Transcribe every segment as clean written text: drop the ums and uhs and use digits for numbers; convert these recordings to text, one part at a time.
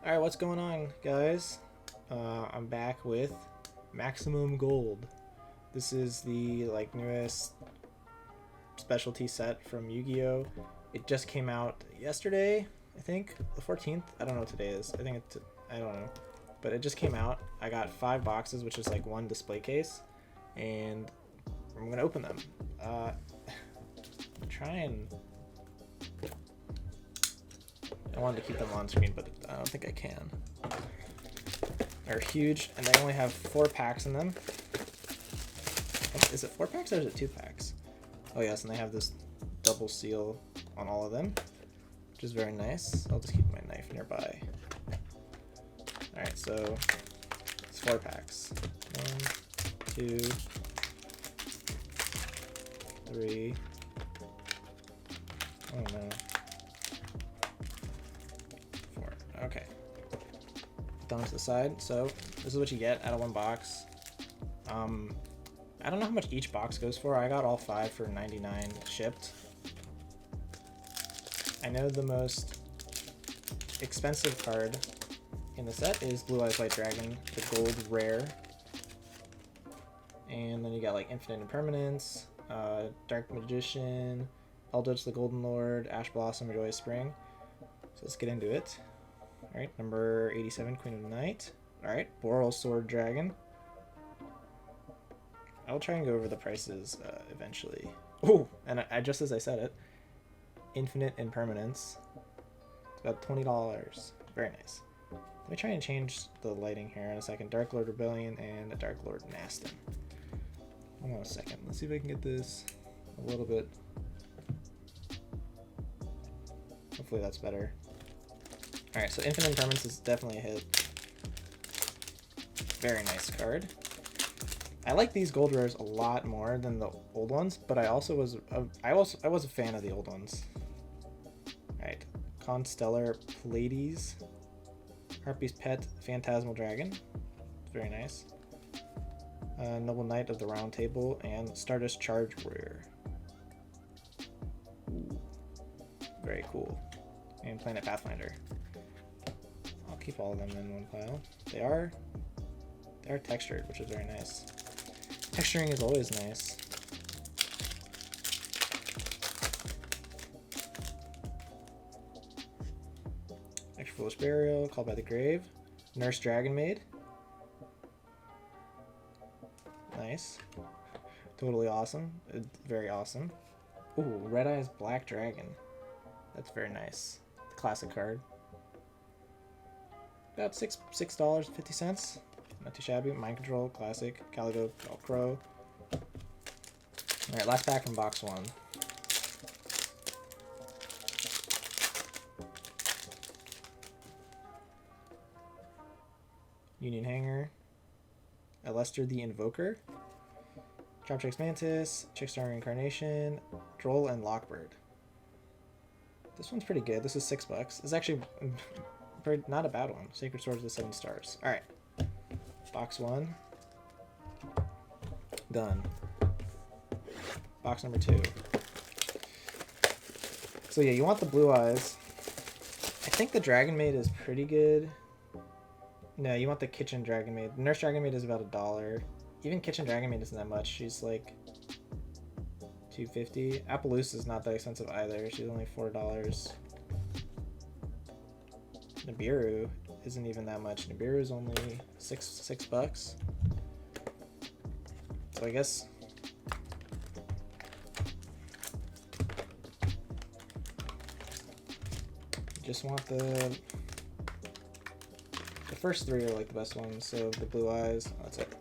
Alright, what's going on, guys? I'm back with Maximum Gold. This is the newest specialty set from Yu-Gi-Oh! It just came out yesterday, I think, the 14th. I don't know what today is. I don't know. But it just came out. I got 5 boxes, which is like one display case, and I'm gonna open them. Try and I wanted to keep them on screen, but I don't think I can. They're huge, and they only have 4 packs in them. Is it 4 packs or is it 2 packs? Oh yes, and they have this double seal on all of them, which is very nice. I'll just keep my knife nearby. Alright, so it's 4 packs. 1, 2, 3. Oh no. Okay. Put that to the side. So this is what you get out of one box. I don't know how much each box goes for. I got all 5 for $99 shipped. I know the most expensive card in the set is Blue Eyes White Dragon, the gold rare. And then you got like Infinite Impermanence, Dark Magician, Eldritch the Golden Lord, Ash Blossom, Joyous Spring. So let's get into it. Alright, number 87, Queen of the Night. Alright, Boral Sword Dragon. I'll try and go over the prices eventually. Oh, and I just as I said it, Infinite Impermanence. It's about $20. Very nice. Let me try and change the lighting here in a second. Dark Lord Rebellion and a Dark Lord Nastin. Hold on a second. Let's see if I can get this a little bit. Hopefully that's better. Alright, so Infinite Impermanence is definitely a hit. Very nice card. I like these gold rares a lot more than the old ones, but I was a fan of the old ones. Alright, Constellar Pleiades, Harpy's Pet Phantasmal Dragon. Very nice. Noble Knight of the Round Table and Stardust Charge Warrior. Ooh, very cool. And Planet Pathfinder. I'll keep all of them in one pile. They are textured, which is very nice. Texturing is always nice. Extra Foolish Burial, Called by the Grave, Nurse Dragon Maid. Nice. Totally awesome. Very awesome. Ooh, Red Eyes Black Dragon. That's very nice. Classic card. About $6.50. Not too shabby. Mind Control, classic. Caligo, Velcro. Alright, last pack from box 1. Union Hanger. Alester the Invoker. Droptrix Mantis. Trickstar Reincarnation. Droll and Lockbird. This one's pretty good. This is $6. It's actually not a bad one. Sacred Swords with 7 stars. Alright. Box 1. Done. Box number 2. So yeah, you want the Blue Eyes. I think the Dragon Maid is pretty good. No, you want the Kitchen Dragon Maid. Nurse Dragon Maid is about $1. Even Kitchen Dragon Maid isn't that much. She's like $2.50. Appaloosa is not that expensive either. She's only $4. Nibiru isn't even that much. Nibiru is only $6. So I guess you just want the first 3 are like the best ones. So the Blue Eyes, that's it.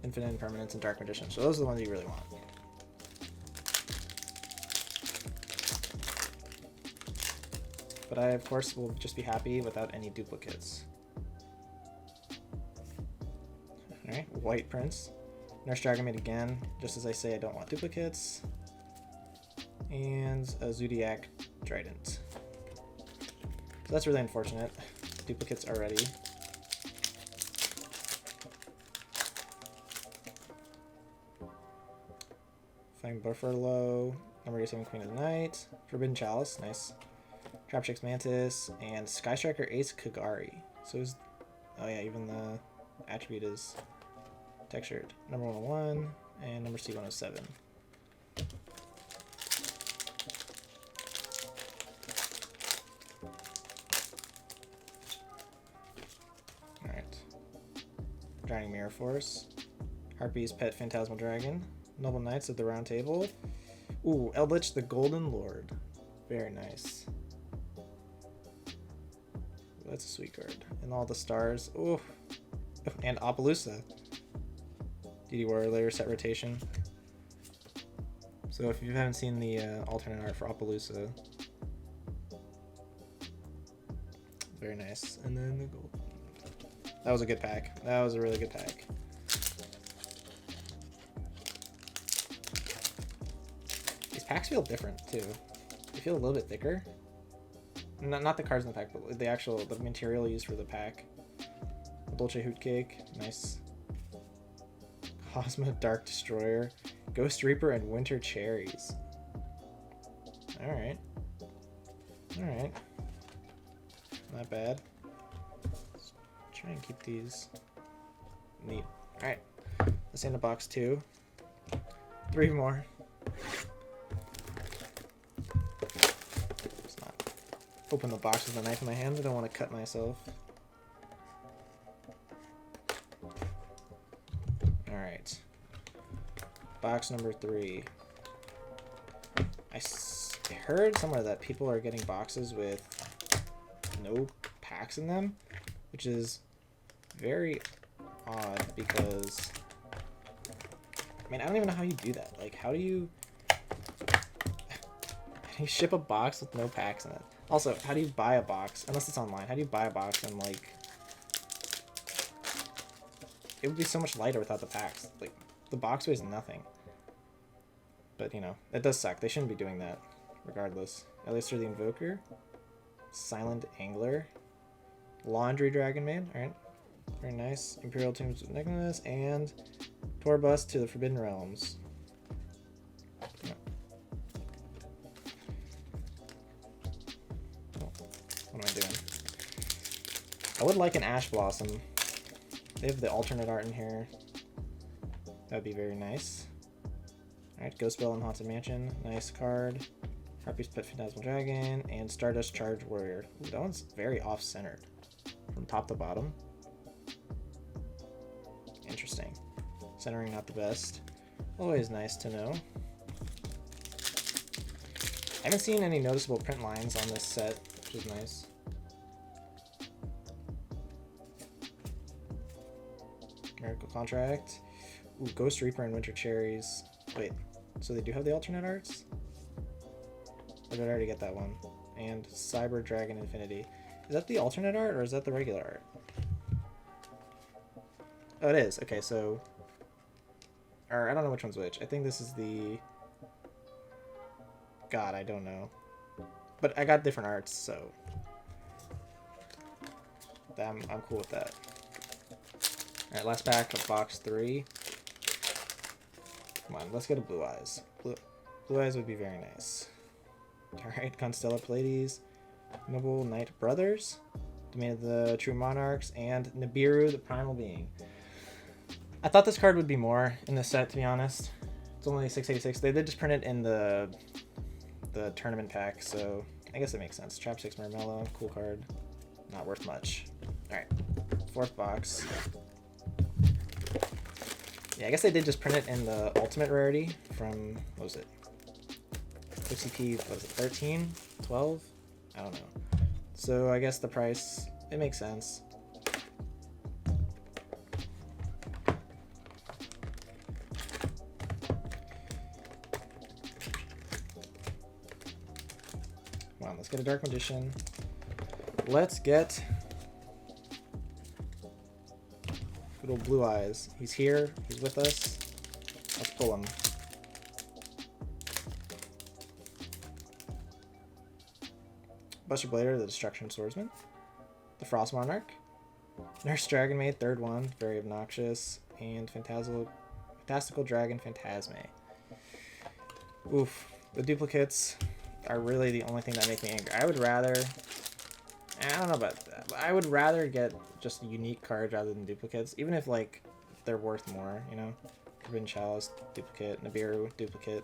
Infinite Impermanence and Dark Magician. So those are the ones you really want. But I, of course, will just be happy without any duplicates. Alright, White Prince. Nurse Dragon Maid again, just as I say I don't want duplicates. And a Zodiac Trident. So that's really unfortunate. Duplicates already. Flying Buffalo. Number 87, Queen of the Night. Forbidden Chalice, nice. Trapchix Mantis, and Sky Striker Ace Kagari. So is, oh yeah, even the attribute is textured. Number 101 and number C107. Alright. Drowning Mirror Force. Harpy's Pet Phantasmal Dragon. Noble Knights of the Round Table. Ooh, Eldritch the Golden Lord. Very nice. That's a sweet card. And all the stars. Ooh. And Appaloosa. DD Warrior set rotation. So if you haven't seen the alternate art for Appaloosa, very nice. And then the gold. That was a good pack. That was a really good pack. These packs feel different too. They feel a little bit thicker. Not the cards in the pack, but the material used for the pack. Dolce Hoot Cake, nice. Cosmo Dark Destroyer, Ghost Reaper, and Winter Cherries. Alright. Alright. Not bad. Let's try and keep these neat. Alright. Let's end the box 2. 3 more. Let's not open the box with a knife in my hands. I don't want to cut myself. Alright. Box number 3. I heard somewhere that people are getting boxes with no packs in them, which is very odd because, I mean, I don't even know how you do that. Like, how do you ship a box with no packs in it? Also, how do you buy a box, unless it's online, how do you buy a box and, like, it would be so much lighter without the packs. Like, the box weighs nothing. But, you know, it does suck. They shouldn't be doing that, regardless. Elister the Invoker. Silent Angler. Laundry Dragon Man. Alright. Very nice. Imperial Tombs of Nicholas. And Torbus to the Forbidden Realms. Yeah. Oh, what am I doing? I would like an Ash Blossom. They have the alternate art in here. That would be very nice. Alright, Ghost Bell and Haunted Mansion. Nice card. Harpy's Pet Phantasmal Dragon. And Stardust Charge Warrior. Ooh, that one's very off-centered. From top to bottom. Interesting. Centering not the best. Always nice to know. I haven't seen any noticeable print lines on this set, which is nice. Miracle Contract. Ooh, Ghost Reaper and Winter Cherries. Wait, so they do have the alternate arts? Or did I already get that one? And Cyber Dragon Infinity. Is that the alternate art or is that the regular art? Oh, it is. Okay, so... Or I don't know which one's which. I think this is the... God, I don't know. But I got different arts, so... I'm cool with that. Alright, last pack of box 3. Come on, let's get a Blue Eyes. Blue Eyes would be very nice. Alright, Constella Pleiades, Noble Knight Brothers, Domain of the True Monarchs, and Nibiru, the Primal Being. I thought this card would be more in this set, to be honest. It's only 686. They did just print it in the tournament pack, so I guess it makes sense. Trap 6 Marmello, cool card. Not worth much. Alright, 4th box. Yeah, I guess they did just print it in the ultimate rarity from, what was it? OCP, what was it, 13? 12? I don't know. So I guess the price, it makes sense. Come on, let's get a Dark Magician. Let's get good old Blue Eyes. He's here. He's with us. Let's pull him. Buster Blader, the Destruction Swordsman. The Frost Monarch. Nurse Dragon Maid, 3rd one. Very obnoxious. And Fantastical Dragon Phantasme. Oof. The duplicates. are really the only thing that make me angry. I would rather, I don't know about that, but I would rather get just unique cards rather than duplicates, even if like they're worth more, you know? Forbidden Chalice, duplicate, Nibiru, duplicate.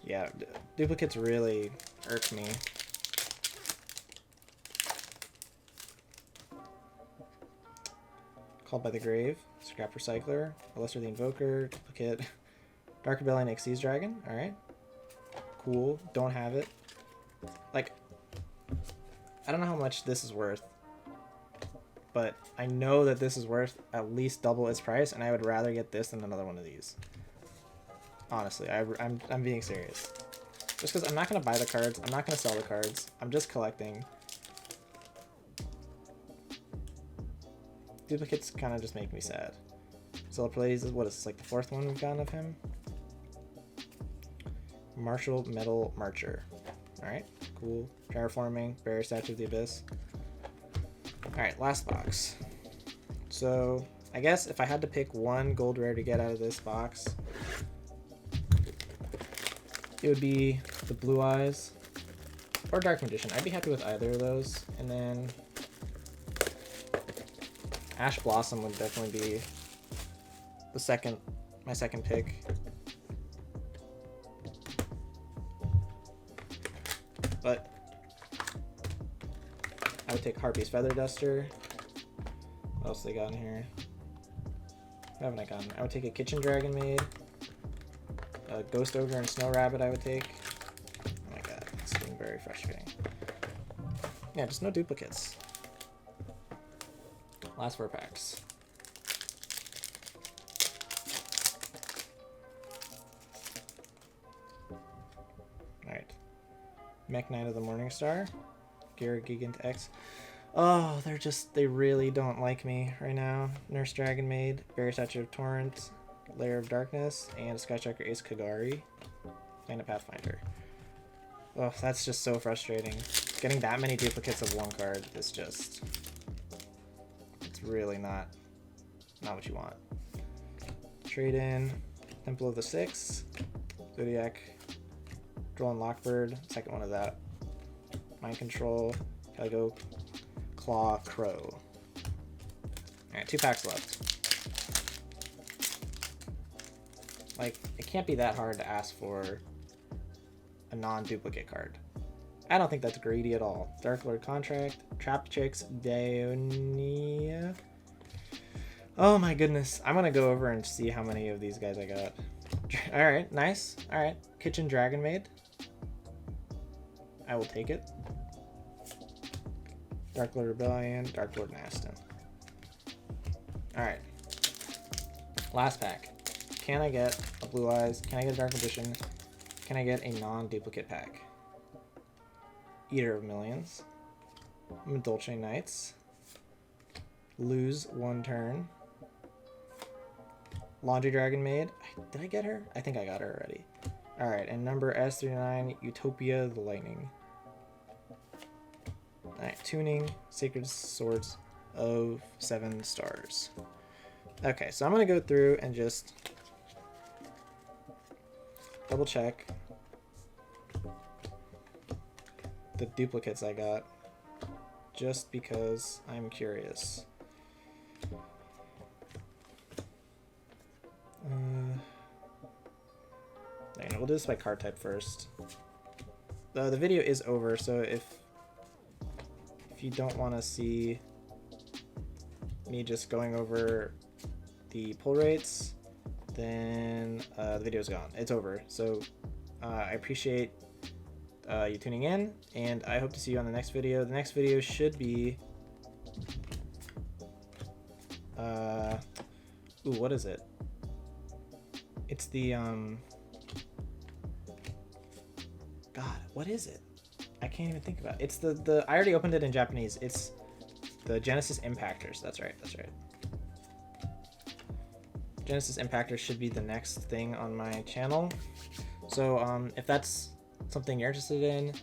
Yeah, duplicates really irk me. Called by the Grave, Scrap Recycler, Lesser the Invoker, duplicate, Dark Rebellion Xyz Dragon, alright. Cool, don't have it. Like, I don't know how much this is worth, but I know that this is worth at least double its price, and I would rather get this than another one of these. Honestly, I'm being serious. Just because I'm not going to buy the cards, I'm not going to sell the cards, I'm just collecting. Duplicates kind of just make me sad. So plays, what is this, like the 4th one we've gotten of him? Martial Metal Marcher. Alright, cool. Terraforming, Barrier Statue of the Abyss. Alright, last box. So, I guess if I had to pick one gold rare to get out of this box, it would be the Blue Eyes or Dark Magician. I'd be happy with either of those. And then Ash Blossom would definitely be my second pick. But I would take Harpy's Feather Duster. What else they got in here? What haven't I gotten? I would take a Kitchen Dragon Maid. A Ghost Ogre and Snow Rabbit I would take. Oh my god, it's getting very frustrating. Yeah, just no duplicates. Last 4 packs. Alright. Mech Knight of the Morningstar. Garrett Gigant X. Oh, they really don't like me right now. Nurse Dragon Maid, Barrier Statue of Torrent, Lair of Darkness, and Sky Striker Ace Kagari. Planet Pathfinder. Oh, that's just so frustrating. Getting that many duplicates of one card is just... it's really not what you want. Trade in Temple of the Six, Zodiac, Droll and Lockbird, second one of that. Mind Control, Caligo, Claw, Crow. Alright, 2 packs left. Like, it can't be that hard to ask for a non-duplicate card. I don't think that's greedy at all. Dark Lord Contract, Trapped Chicks, Daonia. Oh my goodness. I'm gonna go over and see how many of these guys I got. Alright, nice. Alright, Kitchen Dragon Maid. I will take it. Dark Lord Rebellion, Dark Lord Naston. Alright. Last pack. Can I get a Blue Eyes? Can I get a Dark Magician? Can I get a non-duplicate pack? Eater of Millions. Dolce Knights. Lose 1 turn. Laundry Dragon Maid. Did I get her? I think I got her already. Alright, and number S39, Utopia the Lightning. Alright, Tuning, Sacred Swords of 7 stars. Okay, so I'm going to go through and just double check the duplicates I got, just because I'm curious. We'll do this by card type first. The video is over, so if you don't want to see me just going over the pull rates, then the video is gone. It's over. So I appreciate you tuning in, and I hope to see you on the next video. The next video should be ooh, what is it? It's the God, what is it? I can't even think about it. It's the I already opened it in Japanese. It's the Genesis Impactors. That's right. That's right. Genesis Impactors should be the next thing on my channel. So if that's something you're interested in,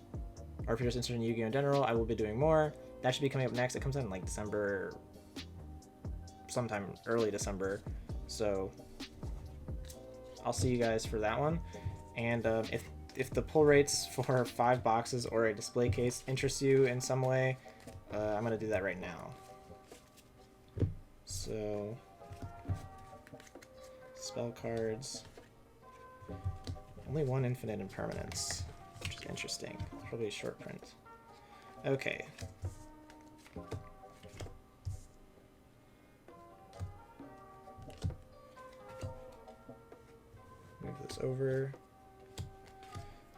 or if you're just interested in Yu-Gi-Oh in general, I will be doing more. That should be coming up next. It comes out in like December, sometime early December. So I'll see you guys for that one. And if if the pull rates for 5 boxes or a display case interest you in some way, I'm gonna do that right now. So, spell cards. Only one infinite impermanence, which is interesting. Probably a short print. Okay. Move this over.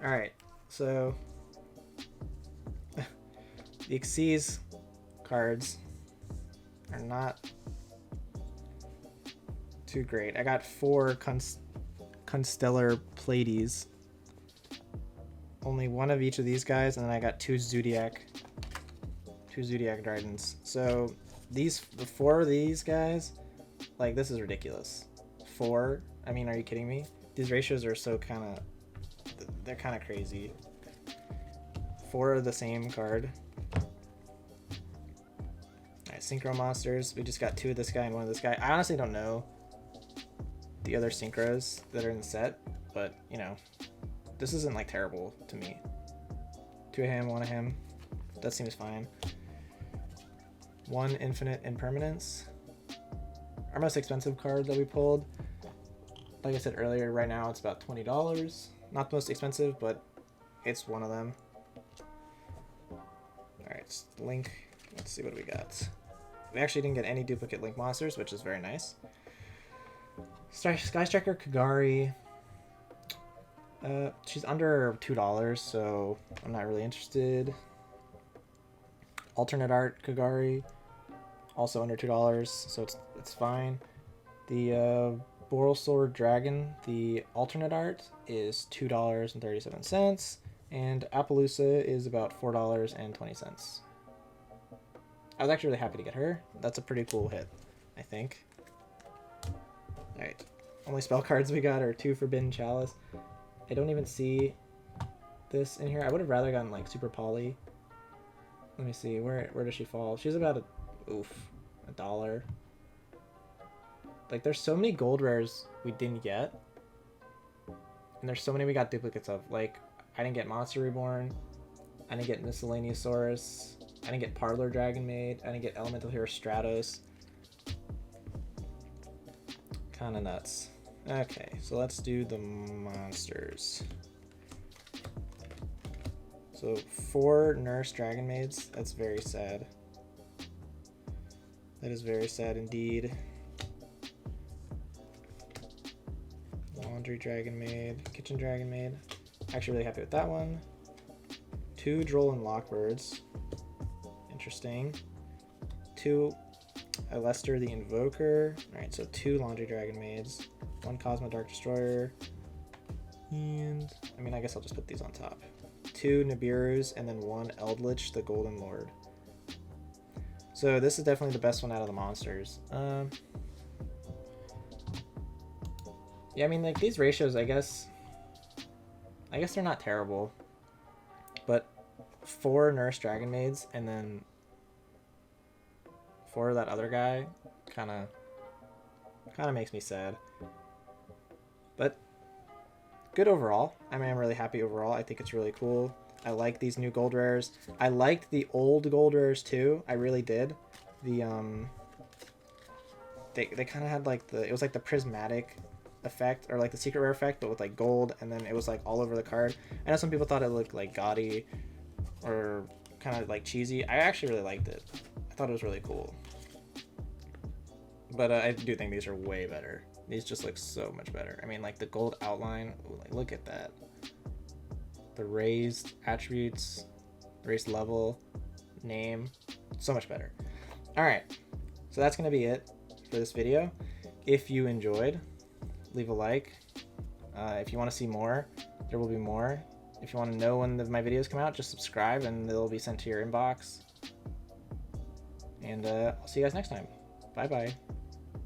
Alright, so the Xyz cards are not too great. I got 4 Constellar Pleiades. Only one of each of these guys, and then I got 2 Zodiac Dragons. So the 4 of these guys, like, this is ridiculous. 4? I mean, are you kidding me? These ratios are so they're kind of crazy. 4 of the same card. Alright, Synchro Monsters. We just got 2 of this guy and 1 of this guy. I honestly don't know the other synchros that are in the set, but, you know, this isn't, like, terrible to me. 2 of him, 1 of him. That seems fine. 1 infinite impermanence. Our most expensive card that we pulled. Like I said earlier, right now it's about $20. Not the most expensive, but it's one of them. Alright, Link. Let's see what we got. We actually didn't get any duplicate Link monsters, which is very nice. Sky Striker Kagari. She's under $2, so I'm not really interested. Alternate art Kagari. Also under $2, so it's fine. The Borosword Dragon, the alternate art, is $2.37, and Appaloosa is about $4.20. I was actually really happy to get her. That's a pretty cool hit, I think. Alright, only spell cards we got are 2 Forbidden Chalice. I don't even see this in here. I would have rather gotten, like, Super Poly. Let me see, where does she fall? She's about $1. Like, there's so many gold rares we didn't get, and there's so many we got duplicates of. Like, I didn't get Monster Reborn, I didn't get Miscellaneousaurus, I didn't get Parlor Dragon Maid, I didn't get Elemental Hero Stratos. Kinda nuts. Okay, so let's do the monsters. So 4 Nurse Dragon Maids. That's very sad. That is very sad indeed. Laundry Dragon Maid, Kitchen Dragon Maid. Actually really happy with that one. 2 Droll and Lockbirds. Interesting. 2 Lester the Invoker. Alright, so 2 Laundry Dragon Maids. 1 Cosmo Dark Destroyer. And, I mean, I guess I'll just put these on top. 2 Nibiru's, and then 1 Eldritch the Golden Lord. So this is definitely the best one out of the monsters. Yeah, I mean, like, these ratios, I guess they're not terrible. But 4 Nurse Dragon Maids, and then 4 of that other guy, kind of makes me sad. But good overall. I mean, I'm really happy overall. I think it's really cool. I like these new gold rares. I liked the old gold rares too. I really did. The they kind of had like it was like the prismatic effect, or like the secret rare effect, but with like gold, and then it was like all over the card. I know some people thought it looked like gaudy or kind of like cheesy. I actually really liked it. I thought it was really cool. But I do think these are way better. These just look so much better. I mean, like the gold outline, ooh, like look at that. The raised attributes, raised level, name, so much better. All right, so that's gonna be it for this video. If you enjoyed, leave a like. If you want to see more, there will be more. If you want to know when my videos come out, just subscribe and they'll be sent to your inbox. And I'll see you guys next time. Bye bye.